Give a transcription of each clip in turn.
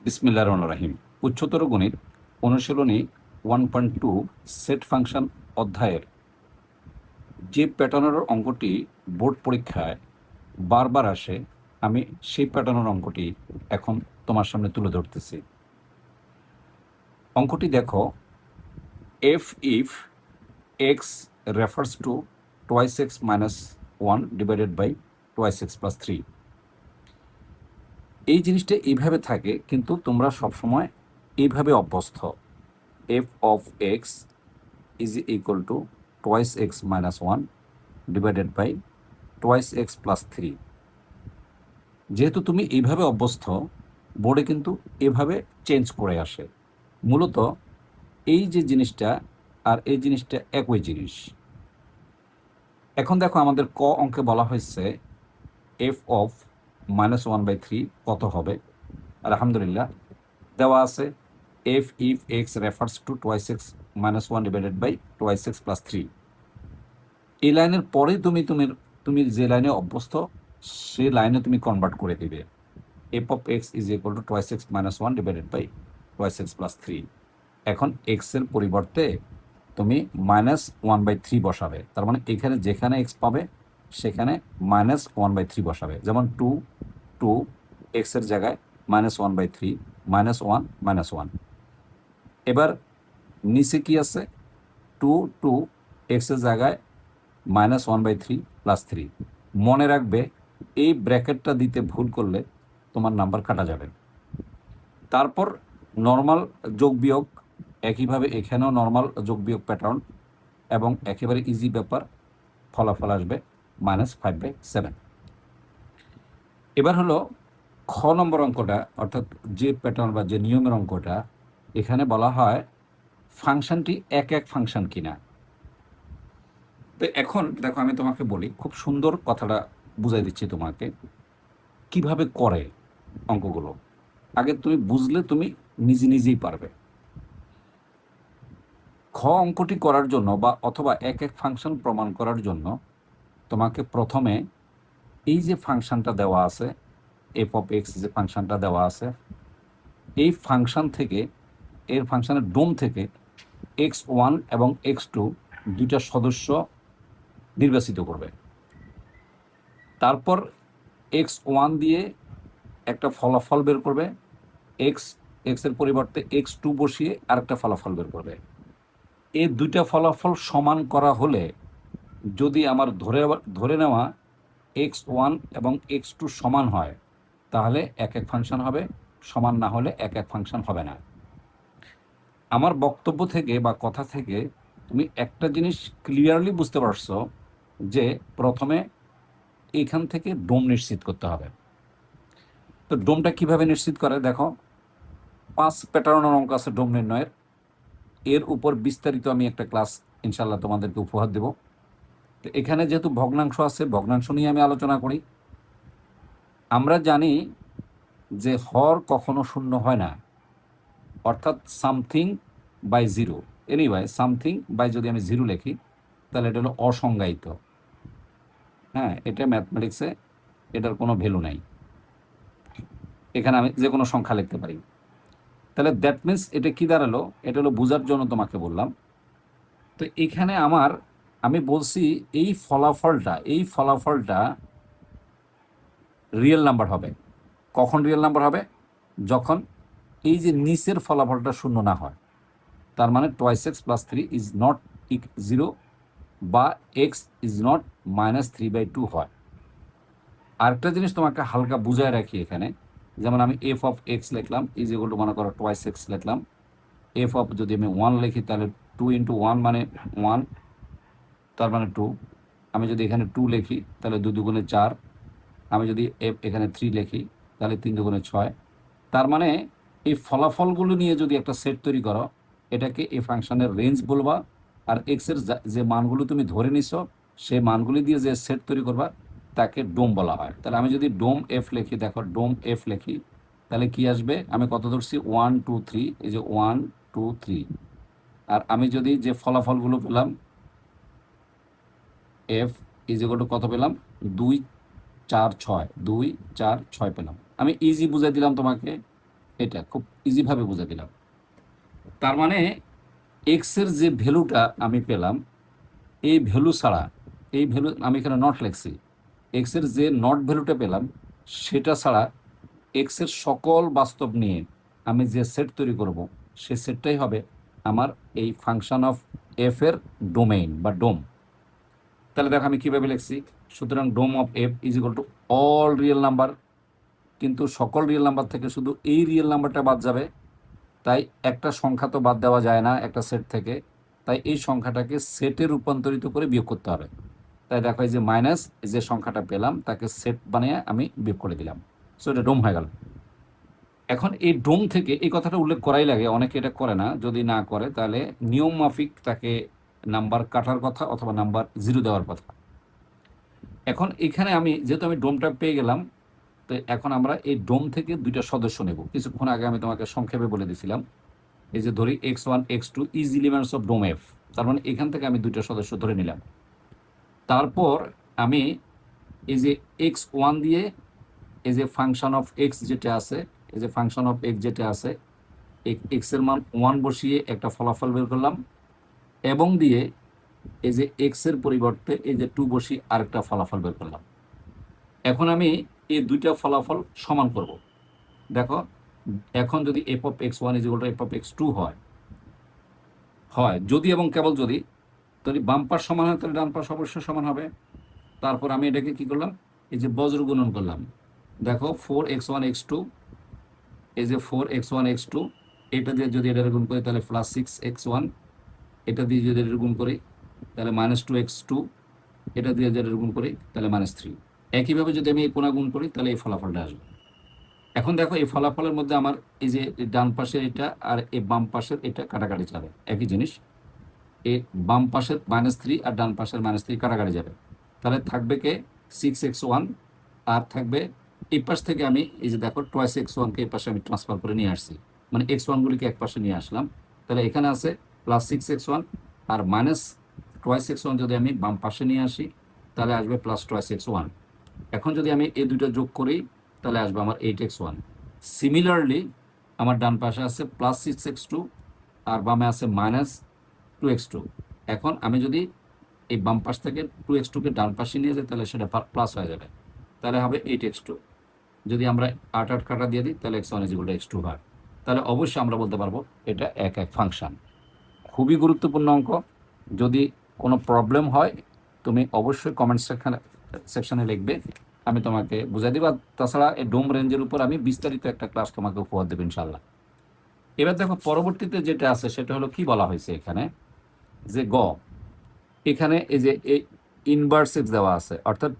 বিসমিল্লাহির রহমানির রহিম। উচ্চতর গণিত অনুশীলনী 1.2 সেট ফাংশন অধ্যায়ের যে প্যাটার্নের অঙ্কটি বোর্ড পরীক্ষায় বারবার আসে, আমি সেই প্যাটার্নের অঙ্কটি এখন তোমার সামনে তুলে ধরতেছি। অঙ্কটি দেখো, F of x refers to twice x minus 1 divided by twice x plus 3। এই জিনিসটা এইভাবে থাকে, কিন্তু তোমরা সবসময় এইভাবে অভ্যস্ত। F of x is equal to twice x minus 1 divided by twice x plus 3। যেহেতু তুমি এইভাবে অভ্যস্ত, বোর্ডে কিন্তু এভাবে চেঞ্জ করে আসে। মূলত এই যে জিনিসটা আর এই জিনিসটা একই জিনিস। এখন দেখো, আমাদের ক অঙ্কে বলা হয়েছে এফ অফ -1/3 কত হবে। আলহামদুলিল্লাহ, দেওয়া আছে F of x refers to twice x minus 1 divided by twice x plus 3। এই লাইনের পরেই তুমি যে লাইনে অভ্যস্ত সেই লাইনে তুমি কনভার্ট করে দিবে। F of x is equal to twice x minus 1 divided by twice x plus 3। এখন এক্সের পরিবর্তে তুমি -1/3 বসাবে। তার মানে এখানে যেখানে এক্স পাবে সেখানে -1/3 বসাবে। যেমন 2 এক্সের জায়গায় -1/3 -1 -1। এবার নিচে কি আছে, 2 এক্সের জায়গায় -1/3 প্লাস 3। মনে রাখবে, এই ব্র্যাকেটটা দিতে ভুল করলে তোমার নাম্বার কাটা যাবে। তারপর নর্মাল যোগ বিয়োগ, একইভাবে এখানেও নর্মাল যোগ বিয়োগ প্যাটার্ন, এবং একেবারে ইজি ব্যাপার, ফলাফল আসবে -5/7। এবার হলো খ নম্বর অঙ্কটা, অর্থাৎ যে প্যাটার্ন বা যে নিয়মের অঙ্কটা। এখানে বলা হয় ফাংশনটি এক ফাংশন কিনা। তো এখন দেখো, আমি তোমাকে বলি, খুব সুন্দর কথাটা বুঝাই দিচ্ছি তোমাকে কিভাবে করে অঙ্কগুলো। আগে তুমি বুঝলে তুমি নিজেই পারবে। খ অঙ্কটি করার জন্য বা অথবা এক ফাংশন প্রমাণ করার জন্য তোমাকে প্রথমে এই যে ফাংশনটা দেওয়া আছে, এফ অফ এক্স যে ফাংশনটা দেওয়া আছে, এই ফাংশন থেকে, এর ফাংশনের ডোম থেকে x1 এবং x2 দুইটা সদস্য নির্বাচিত করবে। তারপর x1 দিয়ে একটা ফলাফল বের করবে, এক্সের পরিবর্তে x2 বসিয়ে আরেকটা ফলাফল বের করবে। এই দুইটা ফলাফল সমান করা হলে, যদি আমার ধরে নেওয়া x1 এবং x2 সমান হয়, তাহলে এক ফাংশন হবে, সমান না হলে এক ফাংশন হবে না। আমার বক্তব্য থেকে বা কথা থেকে তুমি একটা জিনিস ক্লিয়ারলি বুঝতে পারছো যে প্রথমে এখান থেকে ডোম নিশ্চিত করতে হবে। তো ডোমটা কিভাবে নিশ্চিত করে দেখো, 5 প্যাটার্নের অঙ্ক আছে ডোম নির্ণয়ের। এর উপর বিস্তারিত আমি একটা ক্লাস ইনশাল্লাহ তোমাদেরকে উপহার দেব। তো এখানে যেহেতু ভগ্নাংশ আছে, ভগ্নাংশ নিয়ে আমি আলোচনা করি। আমরা জানি যে হর কখনো শূন্য হয় না, অর্থাৎ something by zero. Anyway, something by যদি আমি জিরো লিখি তাহলে এটা হলো অসংজ্ঞায়িত। হ্যাঁ, এটা ম্যাথমেটিক্সে এটার কোনো ভ্যালু নাই। এখানে আমি যে কোনো সংখ্যা লিখতে পারি। তাহলে দ্যাট মিনস এটা কি দাঁড়ালো, এটা হলো বোঝার জন্য তোমাকে বললাম। তো এখানে আমি বলছি এই ফলাফলটা রিয়েল নাম্বার হবে। কখন রিয়েল নাম্বার হবে? যখন এই যে নিচের ফলাফলটা শূন্য না হয়। তার মানে twice x plus 3 is not 0 বা এক্স ইজ নট -3/2 হয়। আরেকটা জিনিস তোমাকে হালকা বুঝায় রাখি এখানে, যেমন আমি এফ অফ এক্স লিখলাম ইজ ইকুয়াল টু, মনে করো টোয়াইস এক্স লিখলাম। এফ অফ যদি আমি 1 লিখি তাহলে 2 × 1 মানে 1, তার মানে 2। আমি যদি এখানে 2 লিখি তাহলে 2 × 2 = 4। আমি যদি এখানে 3 লিখি তাহলে 3 × 2 = 6। তার মানে এই ফলাফলগুলো নিয়ে যদি একটা সেট তৈরি করো, এটাকে এই ফাংশনের রেঞ্জ বলবা। আর এক্সের যে মানগুলো তুমি ধরে নিছো, সেই মানগুলি দিয়ে যে সেট তৈরি করবা তাকে ডোম বলা হয়। তাহলে আমি যদি ডোম এফ লিখি, দেখো ডোম এফ লিখি, তাহলে কি আসবে? আমি কত ধরছি? 1 2 3, এই যে 1 2 3। আর আমি যদি যে ফলাফলগুলো পেলাম, এফ ইজ ইকুয়াল টু কত পেলাম? 2 4 6, 2 4 6 পেলাম। আমি ইজি বুঝাই দিলাম তোমাকে। এটা খুব ইজিভাবে বুঝে দিলাম। তার মানে এক্সের যে ভ্যালুটা আমি পেলাম, এই ভ্যালু ছাড়া, এই ভ্যালু আমি এখানে নট লিখছি, এক্সের যে নট ভ্যালুটা পেলাম সেটা ছাড়া এক্সের সকল বাস্তব নিয়ে আমি যে সেট তৈরি করব সে সেটটাই হবে আমার এই ফাংশন অফ এফ এর ডোমেইন বা ডোম। তাহলে দেখো আমি কীভাবে লিখছি, সুতরাং dom of F is equal to all real number, কিন্তু সকল রিয়েল নাম্বার থেকে শুধু এই রিয়েল নাম্বারটা বাদ যাবে, তাই একটা সংখ্যা তো বাদ দেওয়া যায় না একটা সেট থেকে, তাই এই সংখ্যাটাকে সেটে রূপান্তরিত করে বিয়োগ করতে হবে। তাই দেখো এই যে মাইনাস যে সংখ্যাটা পেলাম তাকে সেট বানিয়ে আমি বিয়োগ করে দিলাম, সো এটা ডোম হয়ে গেল। এখন এই ডোম থেকে এই কথাটা উল্লেখ করাই লাগে, অনেকে এটা করে না, যদি না করে তাহলে নিয়ম মাফিক তাকে নাম্বার কাটার কথা অথবা নাম্বার জিরো দেওয়ার কথা। এখন এখানে আমি যেহেতু আমি ডোমটা পেয়ে গেলাম, তো এখন আমরা এই ডোম থেকে দুইটা সদস্য নেব। কিছুক্ষণ আগে আমি তোমাকে সংক্ষেপে বলে দিয়েছিলাম, এই যে ধরি x1 x2 is elements of dom F, তার মানে এখান থেকে আমি দুইটা সদস্য ধরে নিলাম। তারপর আমি এই যে x1 দিয়ে এই যে ফাংশন অফ এক্স যেটা আছে, এই যে ফাংশন অফ এক্স যেটা আছে, এক্স এর মান 1 বসিয়ে একটা ফলাফল বের করলাম, এবং দিয়ে এই যে এক্স এর পরিবর্তে এই যে 2 বসিয়ে আরেকটা ফলাফল বের করলাম। এখন আমি এই দুইটা ফলাফল সমান করব। দেখো এখন যদি F of x one is equal to F of x two হয়, যদি এবং কেবল যদি বাম পাশ সমান হয় তাহলে ডান পাশ অবশ্যই সমান হবে। তারপর আমি এটাকে কি করলাম, এই যে বজ্র গুণন করলাম। দেখো 4x1 x2, এই যে 4x1 x2, এটা দিয়ে যদি এটা গুণ করি তাহলে +6x1, এটা দিয়ে যদি এটা গুণ করি তাহলে -2x2, এটা দিয়ে যদি গুণ করি তাহলে -3। একইভাবে যদি আমি এই কোণা গুণ করি তাহলে এই ফলাফলটা আসবে। এখন দেখো এই ফলাফলের মধ্যে আমার এই যে ডান পাশের এটা আর এই বাম পাশের এটা কাটাকাটি যাবে, একই জিনিস। এই বাম পাশের -3 আর ডান পাশের -3 কাটাকাটি যাবে, তাহলে থাকবে কে 6x1, আর থাকবে এই পাশ থেকে আমি এই যে দেখো টোয়াইস x1কে এই পাশে আমি ট্রান্সফার করে নিয়ে আসছি, মানে x1গুলিকে এক পাশে নিয়ে আসলাম। তাহলে এখানে আছে +6x1 আর -2x1 যদি আমি বাম পাশে নিয়ে আসি তাহলে আসবে +2x1। এখন যদি আমি এই দুটো যোগ করি তাহলে আসবে আমার 8x1। সিমিলারলি আমার ডান পাশে আছে +6x2 আর বামে আছে -2x2। এখন আমি যদি এই বাম পাশ থেকে 2x2কে ডান পাশে নিয়ে যাই তাহলে সেটা প্লাস হয়ে যাবে, তাহলে হবে 8x2। যদি আমরা 8 কাটা দিয়ে দিই তাহলে x1 = x2 হয়। তাহলে অবশ্যই আমরা বলতে পারবো এটা এক ফাংশন। খুবই গুরুত্বপূর্ণ অঙ্ক। যদি কোনো প্রবলেম হয় তুমি অবশ্যই কমেন্ট সেকশনে লিখবে, আমি তোমাকে বুঝাই দিব। তাছাড়া এই ডোম রেঞ্জের উপর আমি বিস্তারিত একটা ক্লাস তোমাকে উপহার দেবো ইনশাল্লাহ। এবার দেখো পরবর্তীতে যেটা আছে সেটা হলো কি বলা হয়েছে এখানে, যে এখানে এই যে ইনভার্স এক্স দেওয়া আছে, অর্থাৎ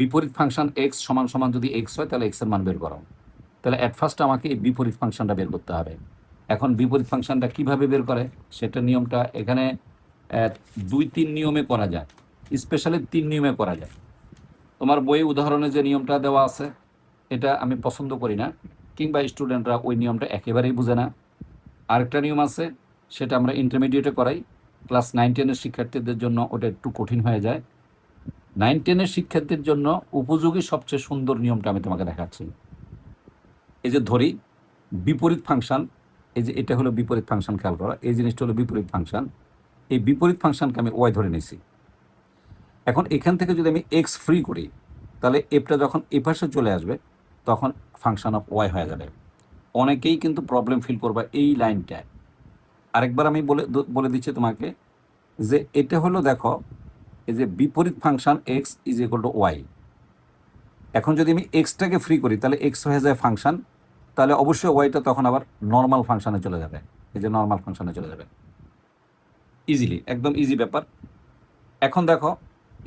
বিপরীত ফাংশন এক্স সমান সমান যদি এক্স হয় তাহলে এক্স এর মান বের করো। তাহলে অ্যাট ফার্স্ট আমাকে এই বিপরীত ফাংশনটা বের করতে হবে। এখন বিপরীত ফাংশনটা কিভাবে বের করে সেটা নিয়মটা এখানে 2-3 নিয়মে করা যায়, স্পেশালি 3 নিয়মে করা যায়। তোমার বইয়ে উদাহরণে যে নিয়মটা দেওয়া আছে এটা আমি পছন্দ করি না, কিংবা স্টুডেন্টরা ওই নিয়মটা একেবারেই বুঝে না। আরেকটা নিয়ম আছে, সেটা আমরা ইন্টারমিডিয়েটে করাই, ক্লাস 9-10-এর শিক্ষার্থীদের জন্য ওটা একটু কঠিন হয়ে যায়। 9-10-এর শিক্ষার্থীর জন্য উপযোগী সবচেয়ে সুন্দর নিয়মটা আমি তোমাকে দেখাচ্ছি। এই যে ধরি বিপরীত ফাংশন, এই যে এটা হলো বিপরীত ফাংশন, খেয়াল করা, এই জিনিসটা হলো বিপরীত ফাংশন। এই বিপরীত ফাংশনকে আমি ওয়াই ধরে নিয়েছি। এখন এখান থেকে যদি আমি এক্স ফ্রি করি তাহলে এফটা যখন এ পাশে চলে আসবে তখন ফাংশন অফ ওয়াই হয়ে যাবে। অনেকেই কিন্তু প্রবলেম ফিল করবে এই লাইনটায়। আরেকবার আমি বলে দিচ্ছি তোমাকে, যে এটা হলো দেখো এই যে বিপরীত ফাংশন এক্স = ওয়াই। এখন যদি আমি এক্সটাকে ফ্রি করি তাহলে এক্স হয়ে যায় ফাংশন, তাহলে অবশ্যই ওয়াইটা তখন আবার নর্মাল ফাংশনে চলে যাবে, এই যে নর্মাল ফাংশনে চলে যাবে ইজিলি, একদম ইজি ব্যাপার। এখন দেখো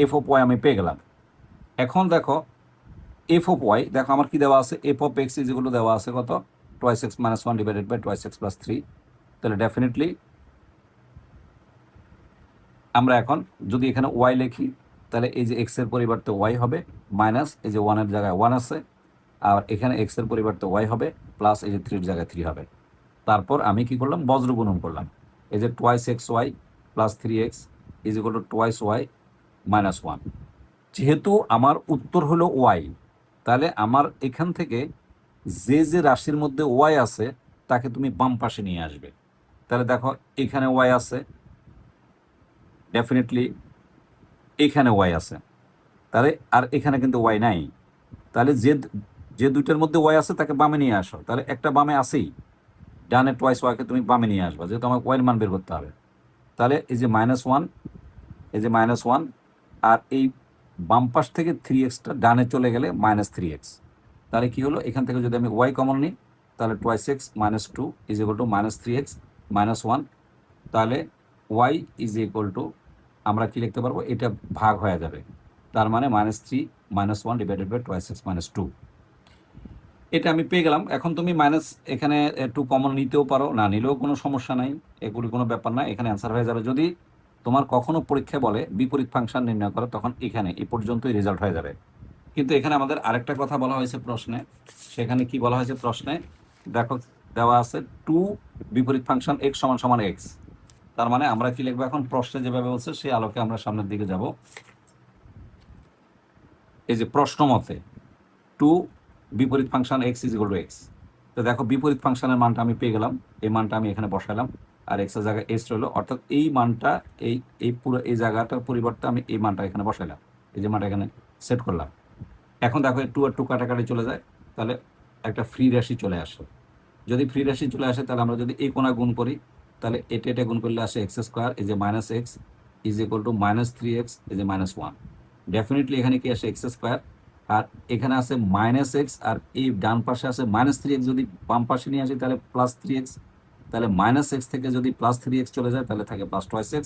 এফ অফ ওয়াই আমি পেয়ে গেলাম। এখন দেখো এফ অফ ওয়াই, দেখো আমার কি দেওয়া আছে, এফ অফ এক্স যেগুলো দেওয়া আছে কত, 2x - 1 / 2x + 3। তাহলে ডেফিনেটলি আমরা এখন যদি এখানে ওয়াই লিখি তাহলে এই যে এক্সের পরিবর্তে ওয়াই হবে, মাইনাস এই যে 1-এর জায়গায় 1 আছে, আর এখানে এক্সের পরিবর্তে ওয়াই হবে, প্লাস এই যে 3-এর জায়গায় 3 হবে। তারপর আমি কি করলাম, বজ্র গুণন করলাম, এই যে 2xy + 3x = 2y - 1। যেহেতু আমার উত্তর হলো ওয়াই, তাহলে আমার এখান থেকে যে যে রাশির মধ্যে ওয়াই আছে তাকে তুমি বাম পাশে নিয়ে আসবে। তাহলে দেখো এখানে ওয়াই আছে, ডেফিনেটলি এখানে ওয়াই আছে, তাহলে আর এখানে কিন্তু ওয়াই নাই। তাহলে যে যে দুইটার মধ্যে ওয়াই আছে তাকে বামে নিয়ে আসো। তাহলে একটা বামে আসেই, ডানে টোয়াইস ওয়াইকে তুমি বামে নিয়ে আসবা, যেহেতু আমাকে ওয়াইয়ের মান বের করতে হবে। তাহলে এই যে -1, এই যে -1, আর এই বাম পাশ থেকে 3x ডানে চলে গেলে -3x। তাহলে কি হলো, এখান থেকে যদি আমি ওয়াই কমন নিই তাহলে 2x - 2 = -3x - 1। তাহলে ওয়াই আমরা কি লিখতে পারবো, এটা ভাগ হয়ে যাবে, তার মানে -3 - 1 / 2x - 2। এটা আমি পেয়ে গেলাম। এখন তুমি মাইনাস এখানে 2 কমন নিতেও পারো, না নিলেও কোনো সমস্যা নাই, এগুলি কোনো ব্যাপার না, এখানে অ্যান্সার হয়ে যাবে। যদি তোমার কখনো পরীক্ষায় বলে বিপরীত ফাংশন নির্ণয় করো, তখন এখানে এই পর্যন্তই রেজাল্ট হয়ে যাবে। কিন্তু এখানে আমাদের আরেকটা কথা বলা হয়েছে প্রশ্নে। সেখানে কি বলা হয়েছে প্রশ্নে, দেখো দেওয়া আছে 2 বিপরীত ফাংশন x = x। তার মানে আমরা কি লিখবো এখন, প্রশ্নে যেভাবে বলছে সেই আলোকে আমরা সামনের দিকে যাব। এই যে প্রশ্ন মতে 2 বিপরীত ফাংশন x = x। তো দেখো বিপরীত ফাংশনের মানটা আমি পেয়ে গেলাম, এই মানটা আমি এখানে বসালাম, আর x এর জায়গায় s রইলো, অর্থাৎ এই মানটা এই এই পুরো এই জায়গাটার পরিবর্তে আমি এই মানটা এখানে বসাইলাম, এই যে মানটা এখানে সেট করলাম। এখন দেখো 2 আর 2 কাটাকাটি চলে যায়, তাহলে একটা ফ্রি রাশি চলে আসে। যদি ফ্রি রাশি চলে আসে তাহলে আমরা যদি এই কোণা গুণ করি, তাহলে এটা গুণ করলে আসে x², এই যে -x = -3x, এই যে -1। ডেফিনেটলি এখানে কি আসে x², আর এখানে আছে -x, আর এই ডান পাশে আছে -3x। যদি বাম পাশে নিয়ে আসি তাহলে +3x। তাহলে -x থেকে যদি +3x চলে যায় তাহলে থাকে +2x,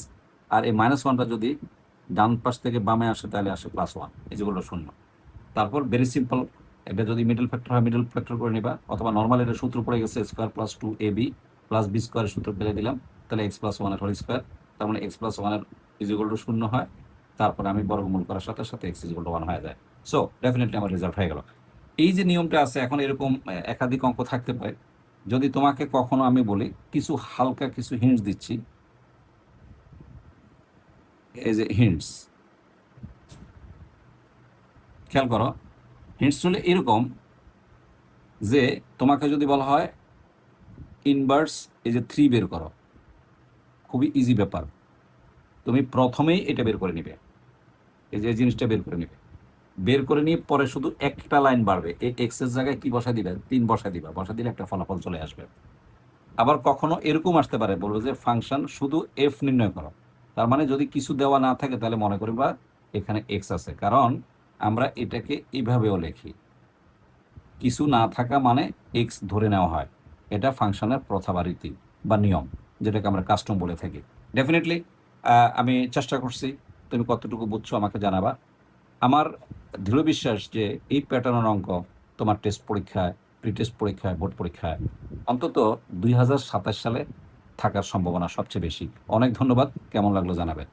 আর এই -1টা যদি ডান পাশ থেকে বামে আসে তাহলে আসে +1 0। তারপর ভেরি সিম্পল, এটা যদি মিডল ফ্যাক্টর হয় মিডল ফ্যাক্টর করে নিবা, অথবা নর্মাল এটা সূত্র পড়ে গেছে a² + 2ab + b² সূত্র পেলে দিলাম, তাহলে x + 1 এর হোল স্কয়ার, তার মানে x + 1 এর = 0 হয়। তারপর আমি বর্গমূল করার সাথে সাথে x = 1 হয়ে যায়। সো ডেফিনেটলি আমার রেজাল্ট হয়ে গেল। এই যে নিয়মটা আছে, এখন এরকম একাধিক অঙ্ক থাকতে পারে। যদি তোমাকে কখনো আমি বলি কিছু হালকা কিছু হিন্টস দিচ্ছি, এই যে হিন্টস, খেয়াল করো, হিন্টস হলে এরকম যে তোমাকে যদি বলা হয় ইনভার্স এই যে 3 বের করো, খুবই ইজি ব্যাপার, তুমি প্রথমেই এটা বের করে নিবে, এই যে জিনিসটা বের করে নিবে, বের করে নিয়ে পরে শুধু একটা লাইন বাড়বে, এই এক্স এর জায়গায় কি বসাই দিবে, 3 বসাই দিবা, বসা দিলে একটা ফলাফল চলে আসবে। আবার কখনো এরকম আসতে পারে, বলবো যে ফাংশন শুধু এফ নির্ণয় করো, তার মানে যদি কিছু দেওয়া না থাকে তাহলে মনে করবা এখানে এক্স আছে, কারণ আমরা এটাকে এইভাবেও লিখি, কিছু না থাকা মানে এক্স ধরে নেওয়া হয়। এটা ফাংশনের প্রথা বা রীতি বা নিয়ম, যেটাকে আমরা কাস্টম বলে থাকি। ডেফিনেটলি আমি চেষ্টা করছি, তুমি কতটুকু বুঝছো আমাকে জানাবা। আমার দৃঢ় বিশ্বাস যে এই প্যাটার্নের অঙ্ক তোমার টেস্ট পরীক্ষায়, প্রি টেস্ট পরীক্ষায়, বোর্ড পরীক্ষায় অন্তত 2027 সালে থাকার সম্ভাবনা সবচেয়ে বেশি। অনেক ধন্যবাদ, কেমন লাগলো জানাবেন।